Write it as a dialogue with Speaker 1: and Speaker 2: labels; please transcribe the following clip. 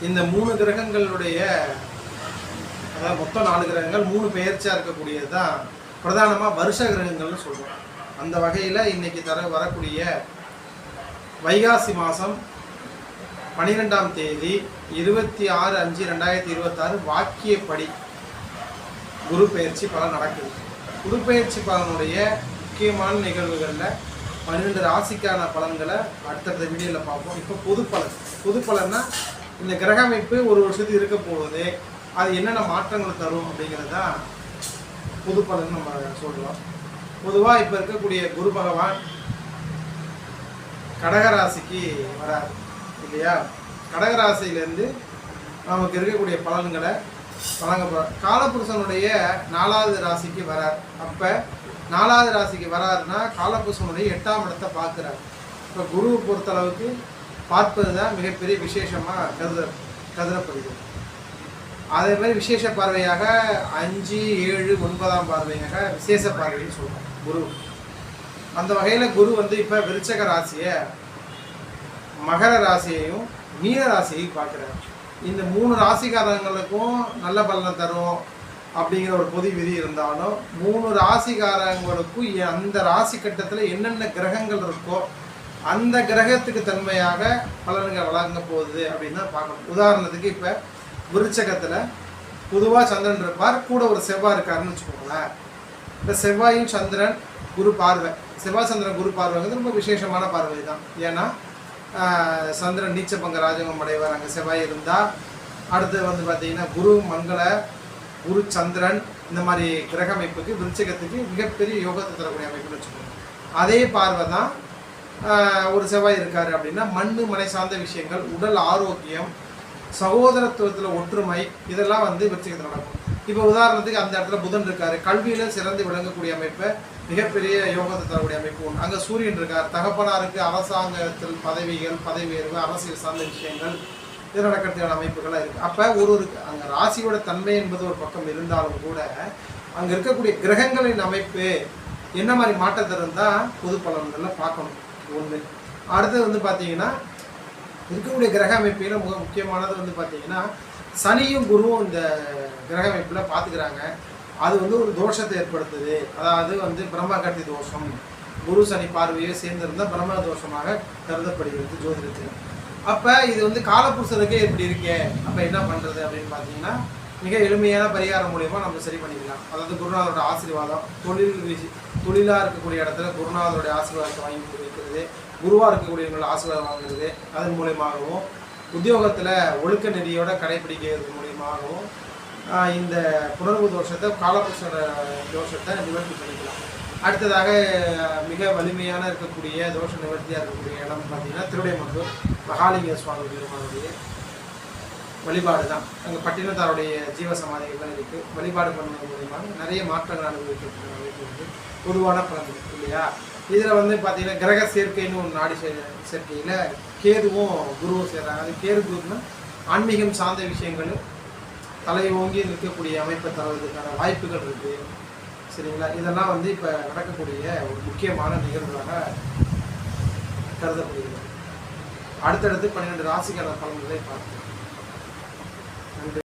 Speaker 1: இந்த 3 கிரகங்களுடைய, அதாவது மொத்தம் 4 கிரகங்கள் 3 பெயர்ச்சியாக இருக்கக்கூடியது தான் பிரதானமாக வருஷ கிரகங்கள்னு சொல்கிறோம். அந்த வகையில் இன்றைக்கி வரக்கூடிய வைகாசி மாதம் 12ஆம் தேதி 26/5/2026 வாக்கியப்படி குரு பெயர்ச்சி பலன் நடக்குது. குரு பெயர்ச்சி பலனுடைய முக்கியமான நிகழ்வுகளில் 12 ராசிக்கான பலன்களை அடுத்தடுத்த வீடியோவில் பார்ப்போம். இப்போ பொது பலன்னா இந்த கிரக அமைப்பு ஒரு வருஷத்துக்கு இருக்க போகுது, அது என்னென்ன மாற்றங்கள் தரும் அப்படிங்கிறது தான் பொது பலன் நம்ம சொல்கிறோம். பொதுவாக இப்போ இருக்கக்கூடிய குரு பகவான் கடகராசிக்கு வராது இல்லையா? கடகராசியிலேருந்து நமக்கு இருக்கக்கூடிய பலன்களை வழங்க காலபுருஷனுடைய 4வது ராசிக்கு வரார். அப்போ 4வது ராசிக்கு வராருன்னா காலபுருஷனுடைய 8ஆம் இடத்தை பார்க்குறார். இப்போ குருவை பொறுத்தளவுக்கு பார்ப்பது தான் மிகப்பெரிய விசேஷமாக கருதப்படுகிறது. அதே மாதிரி விசேஷ பார்வையாக 5, 7, 9ஆம் பார்வையாக விசேஷ பார்வைன்னு சொல்கிறோம் குரு. அந்த வகையில் குரு இப்போ விருச்சக ராசியை, மகர ராசியையும் மீன ராசியையும் பார்க்குறாரு. இந்த 3 ராசிக்காரங்களுக்கும் நல்ல பலனை தரும் அப்படிங்கிற ஒரு பொது விதி இருந்தாலும் 3 ராசிக்காரங்களுக்கும் அந்த ராசி கட்டத்தில் என்னென்ன கிரகங்கள் இருக்கோ அந்த கிரகத்துக்கு தன்மையாக பலன்கள் வழங்க போகுது அப்படின்னு தான் பார்க்கணும். உதாரணத்துக்கு இப்போ விருச்சகத்தில் பொதுவாக சந்திரன் இருப்பார், கூட ஒரு செவ்வாய் இருக்காருன்னு வச்சுக்கோங்களேன். இப்போ செவ்வாயும் சந்திரன் குரு பார்வை, செவ்வாய் சந்திரன் குரு பார்வைங்கிறது ரொம்ப விசேஷமான பார்வை தான். ஏன்னா சந்திரன் நீச்சபங்க ராஜகம் அடைவார் அங்கே செவ்வாய் இருந்தால். அடுத்து பார்த்திங்கன்னா குரு மங்கள, குரு சந்திரன், இந்த மாதிரி கிரக அமைப்புக்கு விருச்சிகத்துக்கு மிகப்பெரிய யோகத்தை தரக்கூடிய அமைப்புன்னு வச்சுக்கோங்க. அதே பார்வை தான் ஒரு செவ்வாய் இருக்கார் அப்படின்னா மண் மனை சார்ந்த விஷயங்கள், உடல் ஆரோக்கியம், சகோதரத்துவத்தில் ஒற்றுமை, இதெல்லாம் விருச்சிகத்தில் நடக்கும். இப்போ உதாரணத்துக்கு அந்த இடத்துல புதன் இருக்கார், கல்வியில் சிறந்து விளங்கக்கூடிய அமைப்பை மிகப்பெரிய யோகத்தை தரக்கூடிய அமைப்பு ஒன்று. அங்கே சூரியன் இருக்கார், தகப்பனாருக்கு அரசாங்கத்தில் பதவிகள், பதவி உயர்வு, அரசியல் சார்ந்த விஷயங்கள் இது நடக்கிறதுக்கான அமைப்புகளாக இருக்குது. அப்போ அங்கே ராசியோட தன்மை என்பது ஒரு பக்கம் இருந்தாலும் கூட அங்கே இருக்கக்கூடிய கிரகங்களின் அமைப்பு என்ன மாதிரி மாற்றத்தை இருந்தால் பொது பலன்களில் பார்க்கணும் ஒன்று. அடுத்தது பார்த்தீங்கன்னா இருக்கக்கூடிய கிரக அமைப்பில் மிக முக்கியமானது பார்த்தீங்கன்னா சனியும் குருவும் இந்த கிரக அமைப்பில் பார்த்துக்கிறாங்க. அது ஒரு தோஷத்தை ஏற்படுத்துது. அதாவது பிரம்மகர்த்தி தோஷம், குரு சனி பார்வையை சேர்ந்திருந்தால் பிரம்ம தோஷமாக கருதப்படுகிறது ஜோதிடத்தில். அப்போ இது காலபுருஷனுக்கே இப்படி இருக்கே, அப்போ என்ன பண்ணுறது அப்படின்னு பார்த்தீங்கன்னா மிக எளிமையான பரிகாரம் மூலியமாக நம்ம சரி பண்ணிக்கலாம். அதாவது குருநாதரோட ஆசீர்வாதம், தொழிலாக இருக்கக்கூடிய இடத்துல குருநாதருடைய ஆசீர்வாதத்தை வாங்கி வைக்கிறது, குருவாக இருக்கக்கூடியவங்களோட ஆசீர்வாதம் வாங்குறது, அதன் மூலியமாகவும் உத்தியோகத்தில் ஒழுக்க நெறியோட கடைபிடிக்கிறது மூலியமாகவும் இந்த புணர்வு தோஷத்தை, காலபுருஷ தோஷத்தை நிவர்த்தி பண்ணிக்கலாம். அடுத்ததாக மிக வலிமையான இருக்கக்கூடிய தோஷ நிவர்த்தியாக இருக்கக்கூடிய இடம் பார்த்திங்கன்னா திருவிடைமருதூர் மகாலிங்க சுவாமி பெருமானுடைய வழிபாடு தான். அங்கே பட்டினத்தாருடைய ஜீவசமாதிகள் இருக்குது. வழிபாடு பண்ணுவது மூலியமாக நிறைய மாற்றங்கள் அனுபவிக்கக்கூடிய பொதுவான பலன் இல்லையா? இதில் பார்த்திங்கன்னா கிரக சேர்க்கைன்னு ஒரு நாடி சேர்க்கையில் கேதுவும் குருவும் சேர்றாங்க. அது கேது குருன்னா ஆன்மீகம் சார்ந்த விஷயங்களும் தலை ஓங்கி இருக்கக்கூடிய அமைப்பை தருவதற்கான வாய்ப்புகள் இருக்குது. சரிங்களா? இதெல்லாம் இப்போ நடக்கக்கூடிய ஒரு முக்கியமான நிகழ்வுகளாக கருதப்படுகிறது. அடுத்தடுத்து 12 ராசிக்கான பலன்களை பார்ப்போம்.